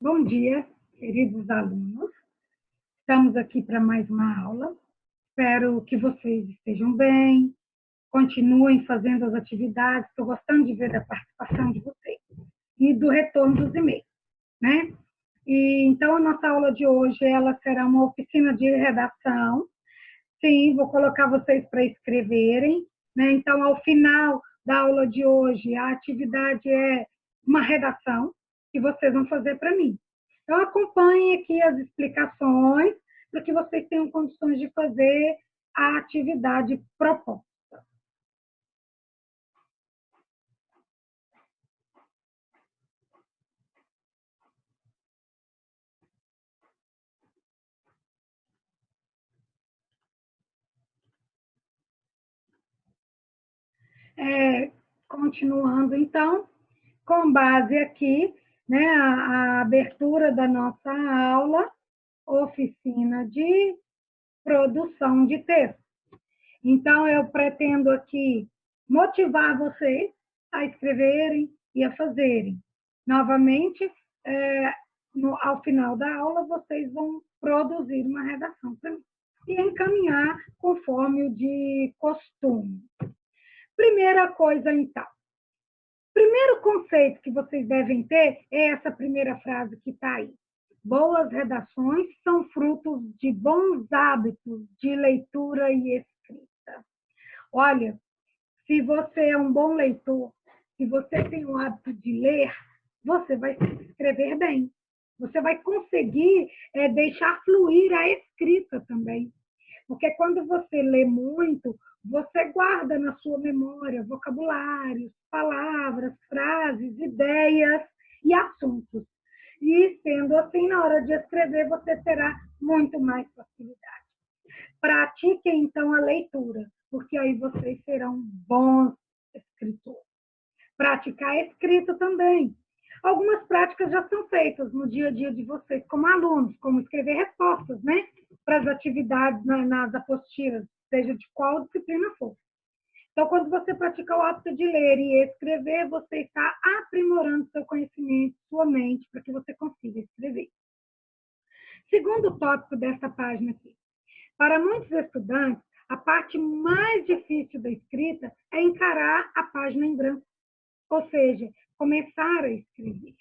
Bom dia, queridos alunos. Estamos aqui para mais uma aula. Espero que vocês estejam bem, continuem fazendo as atividades. Estou gostando de ver a participação de vocês e do retorno dos e-mails, né? Então, a nossa aula de hoje ela será uma oficina de redação. Sim, vou colocar vocês para escreverem, né? Então, ao final da aula de hoje, a atividade é uma redação que vocês vão fazer para mim. Então, acompanhem aqui as explicações para que vocês tenham condições de fazer a atividade proposta. Continuando, então, com base aqui, né, a abertura da nossa aula, oficina de produção de texto. Então, eu pretendo aqui motivar vocês a escreverem e a fazerem. Novamente, ao final da aula, vocês vão produzir uma redação para mim e encaminhar conforme o de costume. Primeira coisa, então. Primeiro conceito que vocês devem ter é essa primeira frase que está aí. Boas redações são frutos de bons hábitos de leitura e escrita. Olha, se você é um bom leitor, se você tem o hábito de ler, você vai escrever bem. Você vai conseguir deixar fluir a escrita também. Porque quando você lê muito, você guarda na sua memória vocabulários, palavras, frases, ideias e assuntos. E, sendo assim, na hora de escrever, você terá muito mais facilidade. Pratiquem, então, a leitura, porque aí vocês serão bons escritores. Praticar a escrita também. Algumas práticas já são feitas no dia a dia de vocês, como alunos, como escrever respostas, né? Para as atividades nas apostilas, seja de qual disciplina for. Então, quando você pratica o hábito de ler e escrever, você está aprimorando seu conhecimento, sua mente, para que você consiga escrever. Segundo tópico dessa página aqui. Para muitos estudantes, a parte mais difícil da escrita é encarar a página em branco, ou seja, começar a escrever.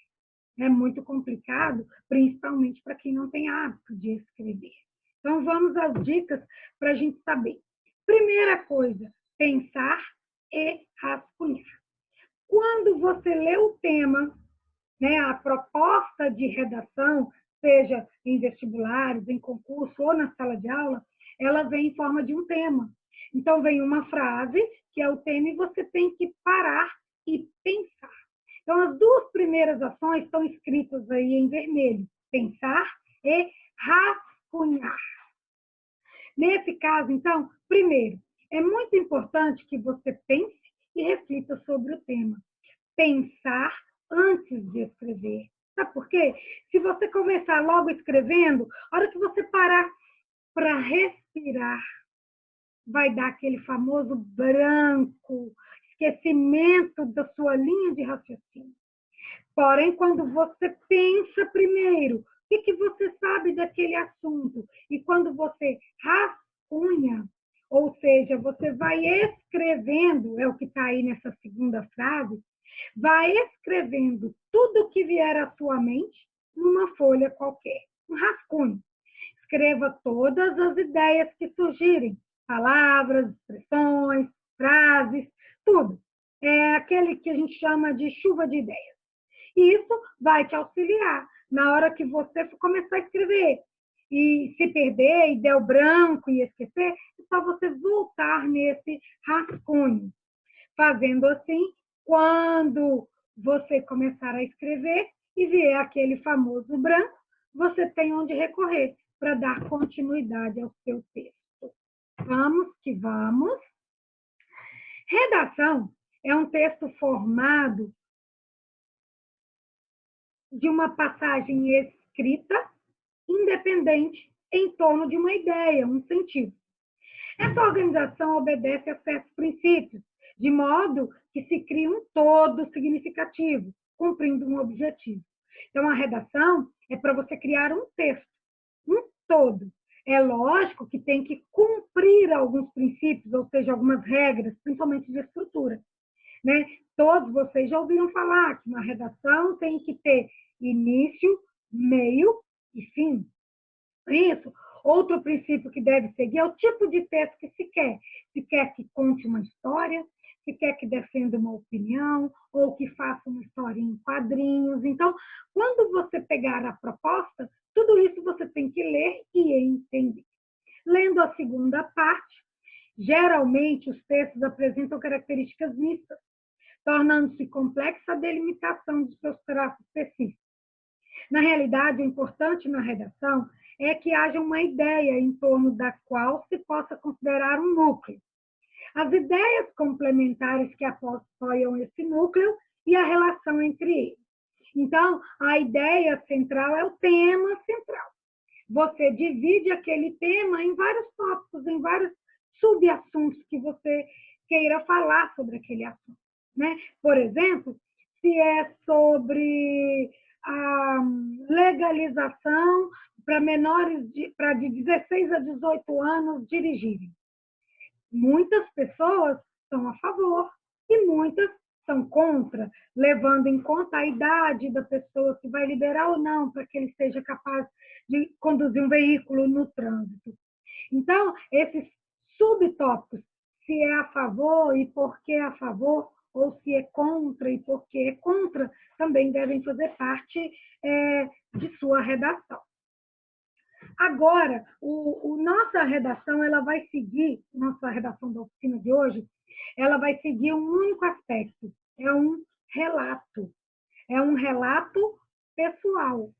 É muito complicado, principalmente para quem não tem hábito de escrever. Então, vamos às dicas para a gente saber. Primeira coisa, pensar e rascunhar. Quando você lê o tema, né, a proposta de redação, seja em vestibulares, em concurso ou na sala de aula, ela vem em forma de um tema. Então, vem uma frase, que é o tema, e você tem que parar e pensar. Então, as duas primeiras ações estão escritas aí em vermelho: pensar e rascunhar. Nesse caso, então, primeiro, é muito importante que você pense e reflita sobre o tema. Pensar antes de escrever. Sabe por quê? Se você começar logo escrevendo, a hora que você parar para respirar, vai dar aquele famoso branco, esquecimento da sua linha de raciocínio. Porém, quando você pensa primeiro, o que você sabe daquele assunto? E quando você rascunha, ou seja, você vai escrevendo, é o que está aí nessa segunda frase, vai escrevendo tudo o que vier à sua mente numa folha qualquer, um rascunho. Escreva todas as ideias que surgirem, palavras, expressões, frases, tudo. É aquele que a gente chama de chuva de ideias. E isso vai te auxiliar na hora que você for começar a escrever. E se perder e der o branco e esquecer, é só você voltar nesse rascunho. Fazendo assim, quando você começar a escrever e vier aquele famoso branco, você tem onde recorrer para dar continuidade ao seu texto. Vamos que vamos. Redação é um texto formado de uma passagem escrita independente em torno de uma ideia, um sentido. Essa organização obedece a certos princípios, de modo que se cria um todo significativo, cumprindo um objetivo. Então, a redação é para você criar um texto, um todo. É lógico que tem que cumprir alguns princípios, ou seja, algumas regras, principalmente de estrutura, né? Todos vocês já ouviram falar que uma redação tem que ter início, meio e fim. Isso. Outro princípio que deve seguir é o tipo de texto que se quer. Se quer que conte uma história, se quer que defenda uma opinião, ou que faça uma história em quadrinhos. Então, quando você pegar a proposta, tudo isso você tem que ler e entender. Lendo a segunda parte, geralmente os textos apresentam características mistas, tornando-se complexa a delimitação dos seus traços específicos. Na realidade, o importante na redação é que haja uma ideia em torno da qual se possa considerar um núcleo. As ideias complementares que apoiam esse núcleo e a relação entre eles. Então, a ideia central é o tema central. Você divide aquele tema em vários tópicos, em vários subassuntos que você queira falar sobre aquele assunto, né? Por exemplo, se é sobre a legalização para menores para de 16 a 18 anos dirigirem. Muitas pessoas são a favor e muitas são contra, levando em conta a idade da pessoa, se vai liberar ou não para que ele seja capaz de conduzir um veículo no trânsito. Então, esses subtópicos, se é a favor e por que é a favor, ou se é contra e por que é contra, também devem fazer parte de sua redação. Agora, nossa redação, ela vai seguir, nossa redação da oficina de hoje, ela vai seguir um único aspecto, é um relato. É um relato pessoal,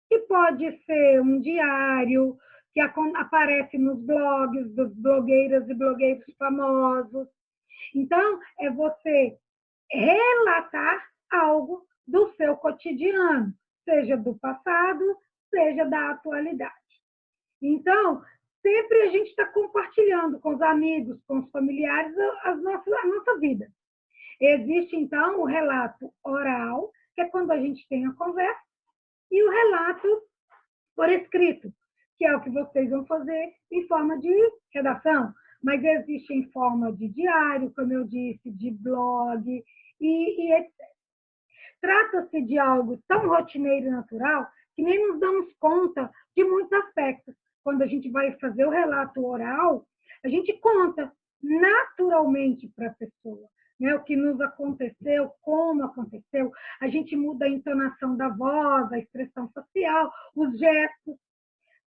que pode ser um diário, que aparece nos blogs das blogueiras e blogueiros famosos. Então, é você relatar algo do seu cotidiano, seja do passado, seja da atualidade. Então, sempre a gente está compartilhando com os amigos, com os familiares, a nossa vida. Existe, então, o relato oral, que é quando a gente tem a conversa, e o relato por escrito, que é o que vocês vão fazer em forma de redação, mas existe em forma de diário, como eu disse, de blog e etc. Trata-se de algo tão rotineiro e natural que nem nos damos conta de muitos aspectos. Quando a gente vai fazer o relato oral, a gente conta naturalmente para a pessoa, né? O que nos aconteceu, como aconteceu, a gente muda a entonação da voz, a expressão facial, os gestos.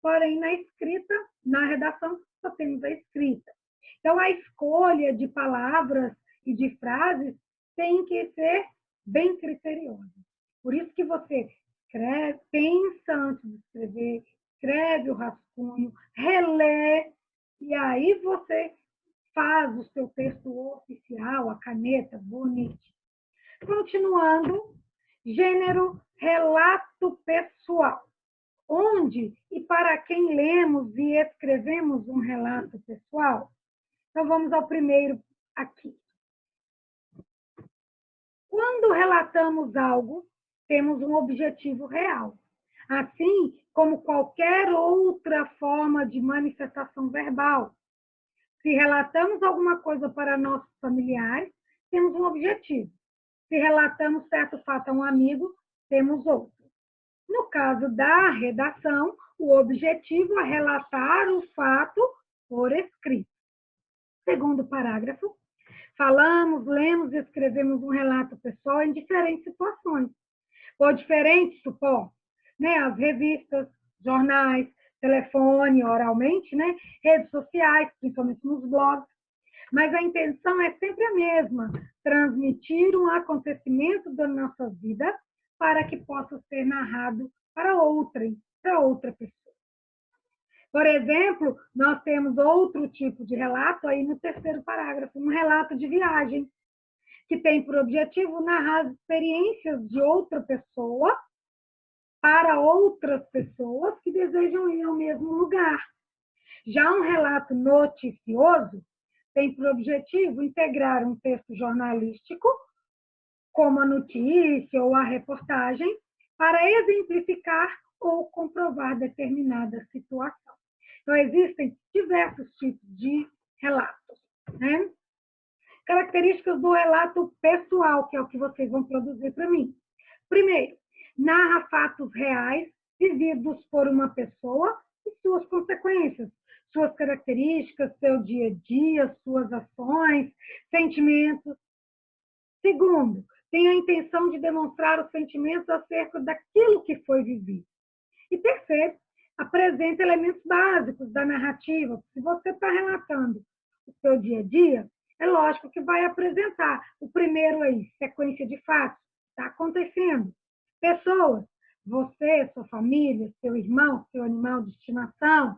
Porém, na escrita, na redação, só temos a escrita. Então, a escolha de palavras e de frases tem que ser bem criteriosa. Por isso que você escreve, pensa antes de escrever, escreve o rascunho, relê, e aí você faz o seu texto oficial, a caneta, bonito. Continuando, gênero, relato pessoal. Onde e para quem lemos e escrevemos um relato pessoal? Então, vamos ao primeiro aqui. Quando relatamos algo, temos um objetivo real, assim como qualquer outra forma de manifestação verbal. Se relatamos alguma coisa para nossos familiares, temos um objetivo. Se relatamos certo fato a um amigo, temos outro. No caso da redação, o objetivo é relatar o fato por escrito. Segundo parágrafo, falamos, lemos e escrevemos um relato pessoal em diferentes situações, por diferentes suportes, né? As revistas, jornais, telefone, oralmente, né? Redes sociais, principalmente nos blogs. Mas a intenção é sempre a mesma, transmitir um acontecimento da nossa vida para que possa ser narrado para outra pessoa. Por exemplo, nós temos outro tipo de relato aí no terceiro parágrafo, um relato de viagem, que tem por objetivo narrar as experiências de outra pessoa para outras pessoas que desejam ir ao mesmo lugar. Já um relato noticioso tem por objetivo integrar um texto jornalístico, como a notícia ou a reportagem, para exemplificar ou comprovar determinada situação. Então, existem diversos tipos de relatos, né? Características do relato pessoal, que é o que vocês vão produzir para mim. Primeiro, narra fatos reais vividos por uma pessoa e suas consequências, suas características, seu dia a dia, suas ações, sentimentos. Segundo, tem a intenção de demonstrar os sentimentos acerca daquilo que foi vivido. E terceiro, apresenta elementos básicos da narrativa. Se você está relatando o seu dia a dia, é lógico que vai apresentar o primeiro aí, sequência de fatos, está acontecendo. Pessoas, você, sua família, seu irmão, seu animal de estimação,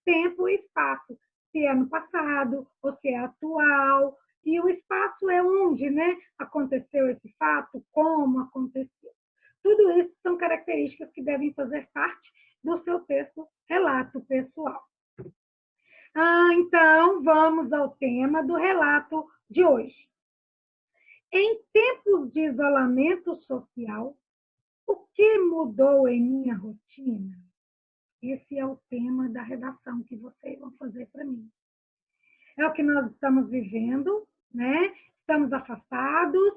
tempo e espaço, se é no passado ou se é atual, e o espaço é onde, né, aconteceu esse fato, como aconteceu. Tudo isso são características que devem fazer parte do seu texto relato pessoal. Então, vamos ao tema do relato de hoje. Em tempos de isolamento social, o que mudou em minha rotina? Esse é o tema da redação que vocês vão fazer para mim. É o que nós estamos vivendo, né? Estamos afastados,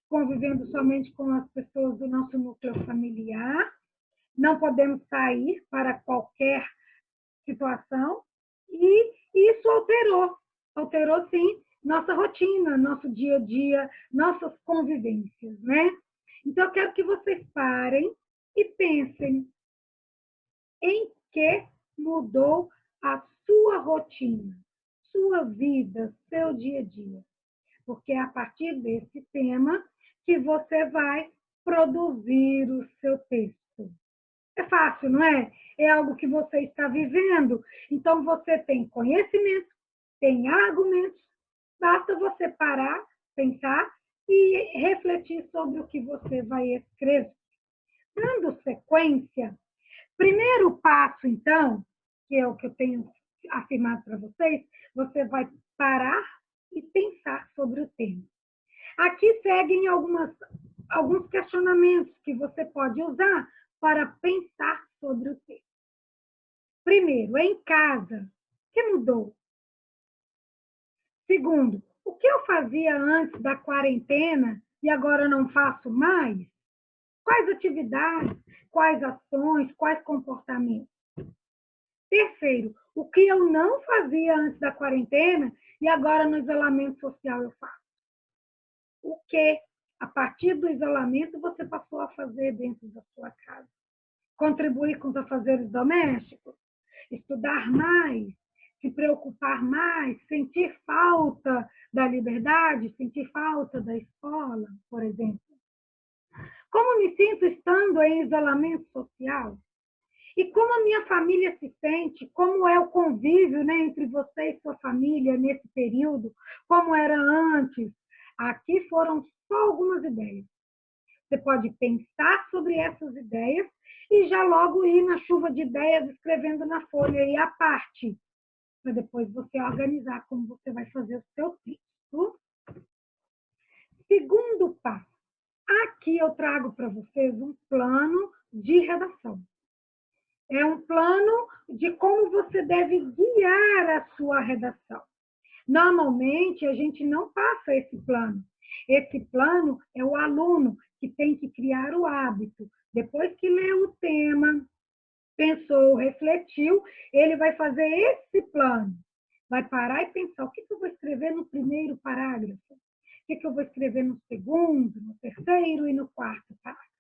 convivendo somente com as pessoas do nosso núcleo familiar, não podemos sair para qualquer situação, e isso alterou sim nossa rotina, nosso dia a dia, nossas convivências, né? Então, eu quero que vocês parem e pensem em que mudou a sua rotina, sua vida, seu dia a dia. Porque é a partir desse tema que você vai produzir o seu texto. É fácil, não é? É algo que você está vivendo. Então, você tem conhecimento, tem argumentos, basta você parar, pensar e refletir sobre o que você vai escrever. Dando sequência, primeiro passo, então, que é o que eu tenho afirmado para vocês, você vai parar e pensar sobre o tema. Aqui seguem alguns questionamentos que você pode usar para pensar sobre o tema. Primeiro, em casa, o que mudou? Segundo, o que eu fazia antes da quarentena e agora não faço mais? Quais atividades, quais ações, quais comportamentos? Terceiro, o que eu não fazia antes da quarentena e agora no isolamento social eu faço? O que, a partir do isolamento, você passou a fazer dentro da sua casa? Contribuir com os afazeres domésticos? Estudar mais? Se preocupar mais? Sentir falta da liberdade? Sentir falta da escola, por exemplo? Como me sinto estando em isolamento social? E como a minha família se sente? Como é o convívio, né, entre você e sua família nesse período? Como era antes? Aqui foram só algumas ideias. Você pode pensar sobre essas ideias e já logo ir na chuva de ideias escrevendo na folha aí a parte, para depois você organizar como você vai fazer o seu texto. Segundo passo. Aqui eu trago para vocês um plano de redação. É um plano de como você deve guiar a sua redação. Normalmente, a gente não passa esse plano. Esse plano é o aluno que tem que criar o hábito. Depois que leu o tema, pensou, refletiu, ele vai fazer esse plano. Vai parar e pensar, o que eu vou escrever no primeiro parágrafo? O que eu vou escrever no segundo, no terceiro e no quarto parágrafo?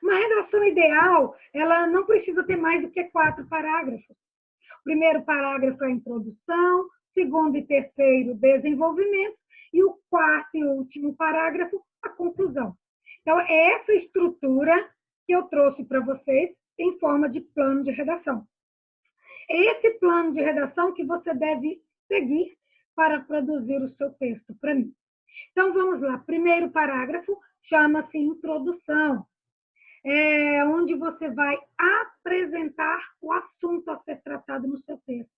Uma redação ideal, ela não precisa ter mais do que 4 parágrafos. O primeiro parágrafo é a introdução, segundo e terceiro, desenvolvimento, e o quarto e último parágrafo, a conclusão. Então, é essa estrutura que eu trouxe para vocês em forma de plano de redação. É esse plano de redação que você deve seguir para produzir o seu texto para mim. Então, vamos lá. Primeiro parágrafo chama-se introdução. É onde você vai apresentar o assunto a ser tratado no seu texto.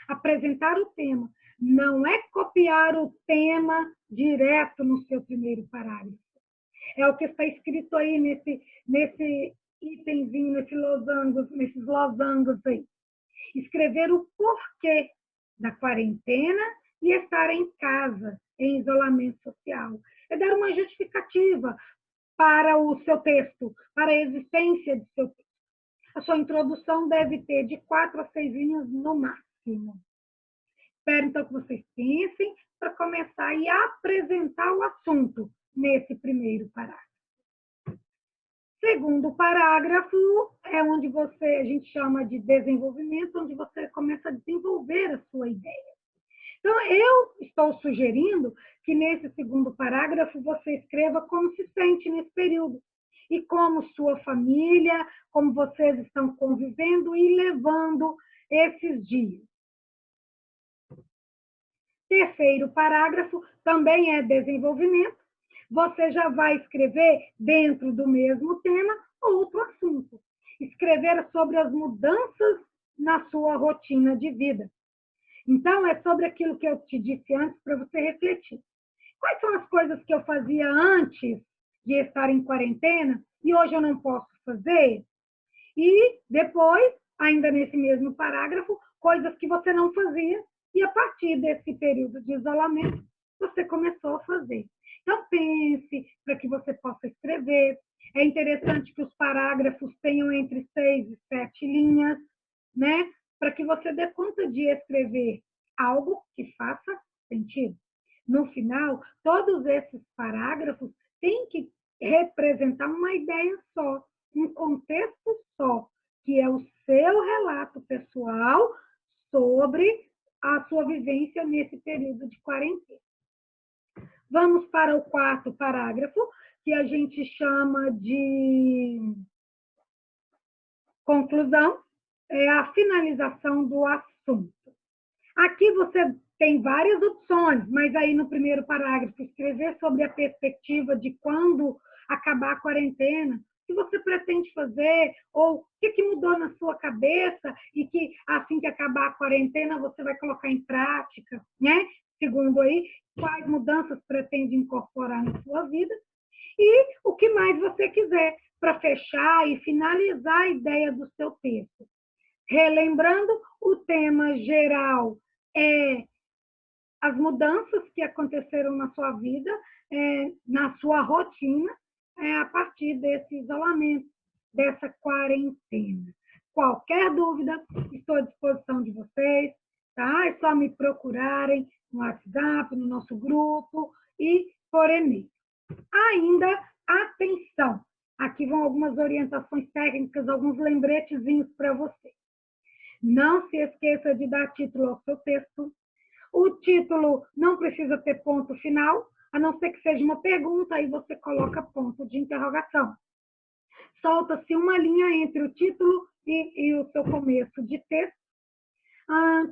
Apresentar o tema. Não é copiar o tema direto no seu primeiro parágrafo. É o que está escrito aí nesse itemzinho nesses losangos aí. Escrever o porquê da quarentena e estar em casa, em isolamento social. É dar uma justificativa para o seu texto, para a existência do seu texto. A sua introdução deve ter de 4 a 6 linhas no máximo. Espero, então, que vocês pensem para começar e apresentar o assunto nesse primeiro parágrafo. Segundo parágrafo é onde a gente chama de desenvolvimento, onde você começa a desenvolver a sua ideia. Então, eu estou sugerindo que nesse segundo parágrafo você escreva como se sente nesse período e como sua família, como vocês estão convivendo e levando esses dias. Terceiro parágrafo também é desenvolvimento. Você já vai escrever, dentro do mesmo tema, outro assunto. Escrever sobre as mudanças na sua rotina de vida. Então, é sobre aquilo que eu te disse antes para você refletir. Quais são as coisas que eu fazia antes de estar em quarentena e hoje eu não posso fazer? E depois, ainda nesse mesmo parágrafo, coisas que você não fazia e a partir desse período de isolamento, você começou a fazer. Então, pense para que você possa escrever. É interessante que os parágrafos tenham entre 6 e 7 linhas, né? Para que você dê conta de escrever algo que faça sentido. No final, todos esses parágrafos têm que representar uma ideia só, um contexto só, que é o seu relato pessoal sobre a sua vivência nesse período de quarentena. Vamos para o quarto parágrafo, que a gente chama de conclusão, é a finalização do assunto. Aqui você tem várias opções, mas aí no primeiro parágrafo, escrever sobre a perspectiva de quando acabar a quarentena, o que você pretende fazer, ou o que mudou na sua cabeça e que assim que acabar a quarentena você vai colocar em prática, né? Segundo aí, quais mudanças pretende incorporar na sua vida e o que mais você quiser para fechar e finalizar a ideia do seu texto. Relembrando, o tema geral é as mudanças que aconteceram na sua vida, na sua rotina, a partir desse isolamento, dessa quarentena. Qualquer dúvida, estou à disposição de vocês, tá? É só me procurarem no WhatsApp, no nosso grupo e por e-mail. Ainda, atenção! Aqui vão algumas orientações técnicas, alguns lembretezinhos para você. Não se esqueça de dar título ao seu texto. O título não precisa ter ponto final, a não ser que seja uma pergunta, aí você coloca ponto de interrogação. Solta-se uma linha entre o título e o seu começo de texto.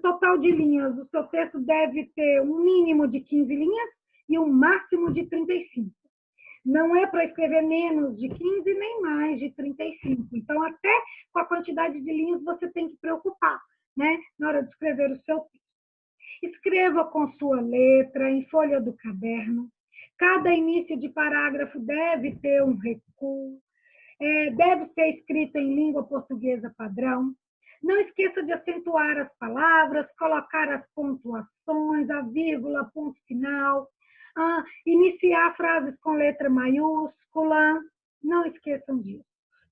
Total de linhas, o seu texto deve ter um mínimo de 15 linhas e um máximo de 35. Não é para escrever menos de 15 nem mais de 35. Então, até com a quantidade de linhas você tem que preocupar, né, na hora de escrever o seu texto. Escreva com sua letra, em folha do caderno. Cada início de parágrafo deve ter um recuo. Deve ser escrito em língua portuguesa padrão. Não esqueça de acentuar as palavras, colocar as pontuações, a vírgula, ponto final. Iniciar frases com letra maiúscula. Não esqueçam disso.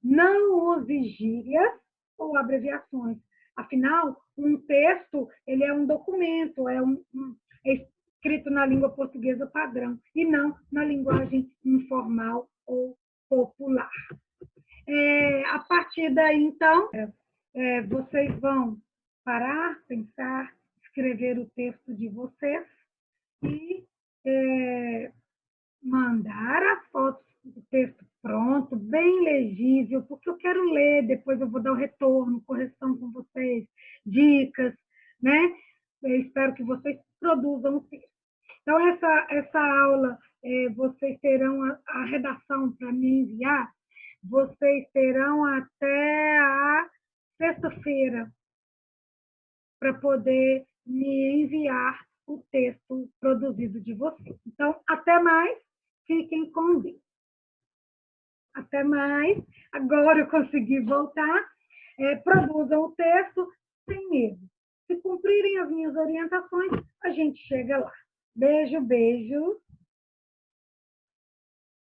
Não use gírias ou abreviações. Afinal, um texto ele é um documento, é escrito na língua portuguesa padrão e não na linguagem informal ou popular. A partir daí, então, vocês vão parar, pensar, escrever o texto de vocês e mandar as fotos do texto pronto, bem legível, porque eu quero ler, depois eu vou dar o retorno, correção com vocês, dicas, né? Eu espero que vocês produzam o texto. Então, essa aula, vocês terão a redação para me enviar, vocês terão até a sexta-feira para poder me enviar o texto produzido de vocês. Então, até mais, fiquem com Deus. Até mais. Agora eu consegui voltar. Produzam o texto sem medo. Se cumprirem as minhas orientações, a gente chega lá. Beijo, beijo.